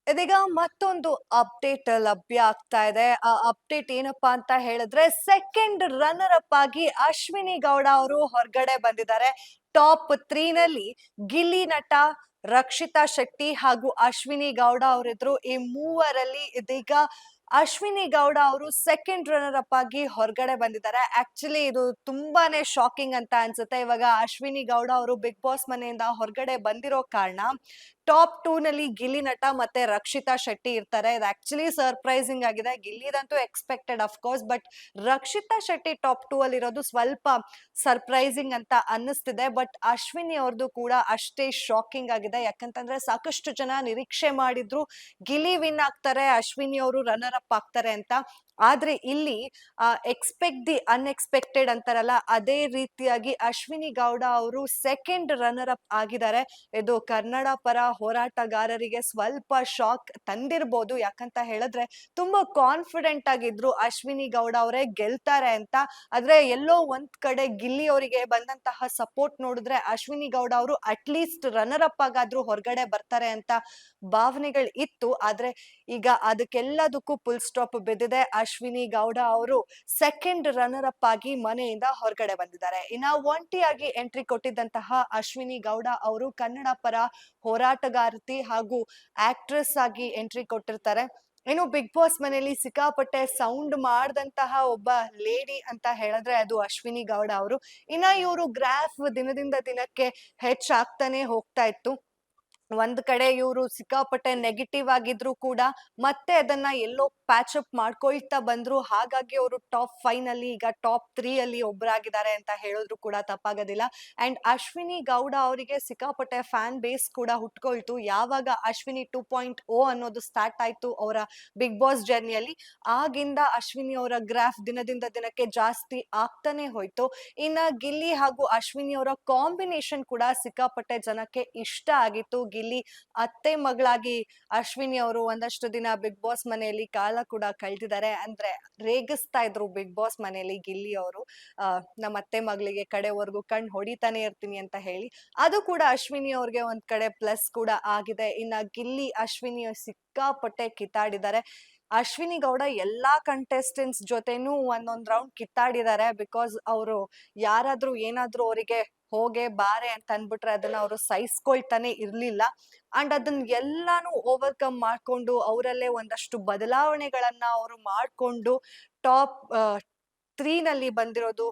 ಇದೀಗ ಮತ್ತೊಂದು ಅಪ್ಡೇಟ್ ಲಭ್ಯ ಆಗ್ತಾ ಇದೆ. ಆ ಅಪ್ಡೇಟ್ ಏನಪ್ಪಾ ಅಂತ ಹೇಳಿದ್ರೆ ಸೆಕೆಂಡ್ ರನ್ನರ್ ಅಪ್ ಆಗಿ ಅಶ್ವಿನಿ ಗೌಡ ಅವರು ಹೊರಗಡೆ ಬಂದಿದ್ದಾರೆ. ಟಾಪ್ 3 ನಲ್ಲಿ ಗಿಲ್ಲಿ ನಟ, ರಕ್ಷಿತಾ ಶೆಟ್ಟಿ ಹಾಗೂ ಅಶ್ವಿನಿ ಗೌಡ ಅವರಿದ್ರು. ಈ ಮೂವರಲ್ಲಿ ಇದೀಗ ಅಶ್ವಿನಿ ಗೌಡ ಅವರು ಸೆಕೆಂಡ್ ರನ್ನರ್ ಅಪ್ ಆಗಿ ಹೊರಗಡೆ ಬಂದಿದ್ದಾರೆ. ಆಕ್ಚುಲಿ ಇದು ತುಂಬಾನೇ ಶಾಕಿಂಗ್ ಅಂತ ಅನ್ಸುತ್ತೆ. ಇವಾಗ ಅಶ್ವಿನಿ ಗೌಡ ಅವರು ಬಿಗ್ ಬಾಸ್ ಮನೆಯಿಂದ ಹೊರಗಡೆ ಬಂದಿರೋ ಕಾರಣ ಟಾಪ್ 2 ನಲ್ಲಿ ಗಿಲ್ಲಿ ನಟ ಮತ್ತೆ ರಕ್ಷಿತಾ ಶೆಟ್ಟಿ ಇರ್ತಾರೆ. ಇದು ಆಕ್ಚುಲಿ ಸರ್ಪ್ರೈಸಿಂಗ್ ಆಗಿದೆ. ಗಿಲ್ಲಿದಂತೂ expected of course, but Rakshita Shetty top 2 ಅಲ್ಲಿ ಇರೋದು ಸ್ವಲ್ಪ ಸರ್ಪ್ರೈಸಿಂಗ್ ಅಂತ ಅನ್ನಿಸ್ತಿದೆ. ಬಟ್ ಅಶ್ವಿನಿ ಅವ್ರದ್ದು ಕೂಡ ಅಷ್ಟೇ ಶಾಕಿಂಗ್ ಆಗಿದೆ. ಯಾಕಂತಂದ್ರೆ ಸಾಕಷ್ಟು ಜನ ನಿರೀಕ್ಷೆ ಮಾಡಿದ್ರು ಗಿಲ್ಲಿ ವಿನ್ ಆಗ್ತಾರೆ, ಅಶ್ವಿನಿ ಅವರು ರನ್ನರ್ ಅಪ್ ಆಗ್ತಾರೆ ಅಂತ. ಆದ್ರೆ ಇಲ್ಲಿ ಎಕ್ಸ್ಪೆಕ್ಟ್ ದಿ ಅನ್ಎಕ್ಸ್ಪೆಕ್ಟೆಡ್ ಅಂತಾರಲ್ಲ, ಅದೇ ರೀತಿಯಾಗಿ ಅಶ್ವಿನಿ ಗೌಡ ಅವರು ಸೆಕೆಂಡ್ ರನ್ನರ್ ಅಪ್ ಆಗಿದ್ದಾರೆ. ಇದು ಕನ್ನಡ ಪರ ಹೋರಾಟಗಾರರಿಗೆ ಸ್ವಲ್ಪ ಶಾಕ್ ತಂದಿರ್ಬೋದು. ಯಾಕಂತ ಹೇಳಿದ್ರೆ ತುಂಬಾ ಕಾನ್ಫಿಡೆಂಟ್ ಆಗಿದ್ರು ಅಶ್ವಿನಿ ಗೌಡ ಅವರೇ ಗೆಲ್ತಾರೆ ಅಂತ. ಆದ್ರೆ ಎಲ್ಲೋ ಒಂದ್ ಕಡೆ ಗಿಲ್ಲಿ ಅವರಿಗೆ ಬಂದಂತಹ ಸಪೋರ್ಟ್ ನೋಡಿದ್ರೆ ಅಶ್ವಿನಿ ಗೌಡ ಅವರು ಅಟ್ಲೀಸ್ಟ್ ರನ್ನರ್ ಅಪ್ ಆಗಾದ್ರೂ ಹೊರಗಡೆ ಬರ್ತಾರೆ ಅಂತ ಭಾವನೆಗಳು ಇತ್ತು. ಆದ್ರೆ ಈಗ ಅದಕ್ಕೆಲ್ಲದಕ್ಕೂ ಫುಲ್ ಸ್ಟಾಪ್ ಬಿದ್ದಿದೆ. ಅಶ್ವಿನಿ ಗೌಡ ಅವರು ಸೆಕೆಂಡ್ ರನ್ನರ್ ಅಪ್ ಆಗಿ ಮನೆಯಿಂದ ಹೊರಗಡೆ ಬಂದಿದ್ದಾರೆ. ಇನ್ನ ಒಂಟಿಯಾಗಿ ಎಂಟ್ರಿ ಕೊಟ್ಟಿದ್ದಂತಹ ಅಶ್ವಿನಿ ಗೌಡ ಅವರು ಕನ್ನಡ ಪರ ಹೋರಾಟಗಾರ್ತಿ ಹಾಗೂ ಆಕ್ಟ್ರೆಸ್ ಆಗಿ ಎಂಟ್ರಿ ಕೊಟ್ಟಿರ್ತಾರೆ. ಇನ್ನು ಬಿಗ್ ಬಾಸ್ ಮನೆಯಲ್ಲಿ ಸಿಕ್ಕಾಪಟ್ಟೆ ಸೌಂಡ್ ಮಾಡಿದಂತಹ ಒಬ್ಬ ಲೇಡಿ ಅಂತ ಹೇಳಿದ್ರೆ ಅದು ಅಶ್ವಿನಿ ಗೌಡ ಅವರು. ಇನ್ನ ಇವರು ಗ್ರಾಫ್ ದಿನದಿಂದ ದಿನಕ್ಕೆ ಹೆಚ್ಚಾಗ್ತಾನೆ ಹೋಗ್ತಾ ಇತ್ತು. ಒಂದ್ ಕಡೆ ಇವರು ಸಿಕ್ಕಾಪಟ್ಟೆ ನೆಗೆಟಿವ್ ಆಗಿದ್ರು ಕೂಡ ಮತ್ತೆ ಅದನ್ನ ಎಲ್ಲೋ ಪ್ಯಾಚ್ ಅಪ್ ಮಾಡ್ಕೊಳ್ತಾ ಬಂದ್ರು. ಹಾಗಾಗಿ ಅವರು ಟಾಪ್ 5 ನಲ್ಲಿ ಈಗ ಟಾಪ್ 3 ಅಲ್ಲಿ ಒಬ್ಬರಾಗಿದ್ದಾರೆ ಅಂತ ಹೇಳಿದ್ರು ಕೂಡ ತಪ್ಪಾಗೋದಿಲ್ಲ. ಅಂಡ್ ಅಶ್ವಿನಿ ಗೌಡ ಅವರಿಗೆ ಸಿಕ್ಕಾಪಟ್ಟೆ ಫ್ಯಾನ್ ಬೇಸ್ ಕೂಡ ಹುಟ್ಕೊಳ್ತು ಯಾವಾಗ ಅಶ್ವಿನಿ 2.0 ಅನ್ನೋದು ಸ್ಟಾರ್ಟ್ ಆಯ್ತು ಅವರ ಬಿಗ್ ಬಾಸ್ ಜರ್ನಿಯಲ್ಲಿ. ಆಗಿಂದ ಅಶ್ವಿನಿ ಅವರ ಗ್ರಾಫ್ ದಿನದಿಂದ ದಿನಕ್ಕೆ ಜಾಸ್ತಿ ಆಗ್ತಾನೆ ಹೋಯ್ತು. ಇನ್ನ ಗಿಲ್ಲಿ ಹಾಗೂ ಅಶ್ವಿನಿ ಅವರ ಕಾಂಬಿನೇಷನ್ ಕೂಡ ಸಿಕ್ಕಾಪಟ್ಟೆ ಜನಕ್ಕೆ ಇಷ್ಟ ಆಗಿತ್ತು. ಗಿಲ್ಲಿ ಅತ್ತೆ ಮಗಳಾಗಿ ಅಶ್ವಿನಿ ಅವರು ಒಂದಷ್ಟು ದಿನ ಬಿಗ್ ಬಾಸ್ ಮನೆಯಲ್ಲಿ ಕಾಲ ಕೂಡ ಕಳೆದಿದ್ದಾರೆ. ಅಂದ್ರೆ ರೇಗಿಸ್ತಾ ಇದ್ರು ಬಿಗ್ ಬಾಸ್ ಮನೆಯಲ್ಲಿ ಗಿಲ್ಲಿ ಅವರು, ನಮ್ಮ ಅತ್ತೆ ಮಗಳಿಗೆ ಕಡೆವರೆಗೂ ಕಣ್ ಹೊಡಿತಾನೆ ಇರ್ತೀನಿ ಅಂತ ಹೇಳಿ. ಅದು ಕೂಡ ಅಶ್ವಿನಿ ಅವ್ರಿಗೆ ಒಂದ್ ಕಡೆ ಪ್ಲಸ್ ಕೂಡ ಆಗಿದೆ. ಇನ್ನ ಗಿಲ್ಲಿ ಅಶ್ವಿನಿ ಸಿಕ್ಕಾಪಟ್ಟೆ ಕಿತ್ತಾಡಿದ್ದಾರೆ. ಅಶ್ವಿನಿ ಗೌಡ ಎಲ್ಲಾ ಕಂಟೆಸ್ಟೆಂಟ್ಸ್ ಜೊತೆನೂ ಒಂದೊಂದ್ ರೌಂಡ್ ಕಿತ್ತಾಡಿದ್ದಾರೆ. ಬಿಕಾಸ್ ಅವರು ಯಾರಾದ್ರೂ ಏನಾದ್ರೂ ಅವರಿಗೆ ಹೋಗೆ ಬಾರೆ ಅಂತ ಅನ್ಬಿಟ್ರೆ ಅದನ್ನ ಅವರು ಸಹಿಸ್ಕೊಳ್ತಾನೆ ಇರ್ಲಿಲ್ಲ. ಅಂಡ್ ಅದನ್ನ ಎಲ್ಲಾನು ಓವರ್ಕಮ್ ಮಾಡ್ಕೊಂಡು ಅವರಲ್ಲೇ ಒಂದಷ್ಟು ಬದಲಾವಣೆಗಳನ್ನ ಅವರು ಮಾಡ್ಕೊಂಡು ಟಾಪ್ 3 ನಲ್ಲಿ ಬಂದಿರೋದು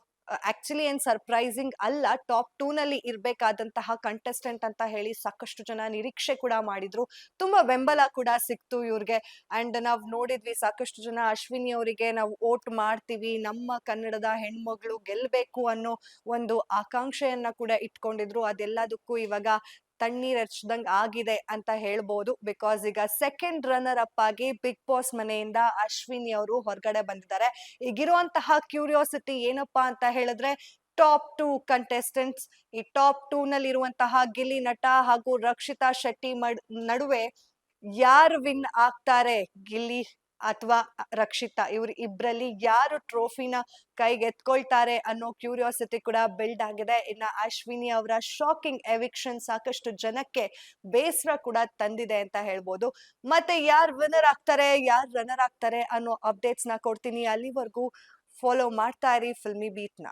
ಆಕ್ಚುಲಿ ಏನ್ ಸರ್ಪ್ರೈಸಿಂಗ್ ಅಲ್ಲ. ಟಾಪ್ 2 ನಲ್ಲಿ ಇರ್ಬೇಕಾದಂತಹ ಕಂಟೆಸ್ಟೆಂಟ್ ಅಂತ ಹೇಳಿ ಸಾಕಷ್ಟು ಜನ ನಿರೀಕ್ಷೆ ಕೂಡ ಮಾಡಿದ್ರು. ತುಂಬಾ ಬೆಂಬಲ ಕೂಡ ಸಿಕ್ತು ಇವ್ರಿಗೆ. ಅಂಡ್ ನಾವ್ ನೋಡಿದ್ವಿ ಸಾಕಷ್ಟು ಜನ ಅಶ್ವಿನಿ ಅವರಿಗೆ ನಾವು ವೋಟ್ ಮಾಡ್ತೀವಿ, ನಮ್ಮ ಕನ್ನಡದ ಹೆಣ್ಮಗಳು ಗೆಲ್ಬೇಕು ಅನ್ನೋ ಒಂದು ಆಕಾಂಕ್ಷೆಯನ್ನ ಕೂಡ ಇಟ್ಕೊಂಡಿದ್ರು. ಅದೆಲ್ಲದಕ್ಕೂ ಇವಾಗ ತಣ್ಣೀರ್ ಹಚ್ದಂಗ್ ಆಗಿದೆ ಅಂತ ಹೇಳ್ಬೋದು. ಬಿಕಾಸ್ ಈಗ ಸೆಕೆಂಡ್ ರನ್ನರ್ ಅಪ್ ಆಗಿ ಬಿಗ್ ಬಾಸ್ ಮನೆಯಿಂದ ಅಶ್ವಿನಿ ಅವರು ಹೊರಗಡೆ ಬಂದಿದ್ದಾರೆ. ಈಗಿರುವಂತಹ ಕ್ಯೂರಿಯಾಸಿಟಿ ಏನಪ್ಪಾ ಅಂತ ಹೇಳಿದ್ರೆ ಟಾಪ್ 2 ಕಂಟೆಸ್ಟೆಂಟ್ಸ್, ಈ ಟಾಪ್ 2 ನಲ್ಲಿ ಇರುವಂತಹ ಗಿಲ್ಲಿ ನಟ ಹಾಗೂ ರಕ್ಷಿತಾ ಶೆಟ್ಟಿ ನಡುವೆ ಯಾರು ವಿನ್ ಆಗ್ತಾರೆ, ಗಿಲ್ಲಿ ಅಥವಾ ರಕ್ಷಿತಾ ಇವ್ರ ಇಬ್ರಲ್ಲಿ ಯಾರು ಟ್ರೋಫಿನ ಕೈಗೆತ್ಕೊಳ್ತಾರೆ ಅನ್ನೋ ಕ್ಯೂರಿಯಾಸಿಟಿ ಕೂಡ ಬಿಲ್ಡ್ ಆಗಿದೆ. ಇನ್ನ ಅಶ್ವಿನಿ ಅವರ ಶಾಕಿಂಗ್ ಎವಿಕ್ಷನ್ ಸಾಕಷ್ಟು ಜನಕ್ಕೆ ಬೇಸರ ಕೂಡ ತಂದಿದೆ ಅಂತ ಹೇಳ್ಬೋದು. ಮತ್ತೆ ಯಾರು ವಿನ್ನರ್ ಆಗ್ತಾರೆ, ಯಾರು ರನ್ನರ್ ಆಗ್ತಾರೆ ಅನ್ನೋ ಅಪ್ಡೇಟ್ಸ್ ನ ಕೊಡ್ತೀನಿ. ಅಲ್ಲಿವರೆಗೂ ಫಾಲೋ ಮಾಡ್ತಾ ಇರಿ ಫಿಲ್ಮಿ ಬೀಟ್ ನ.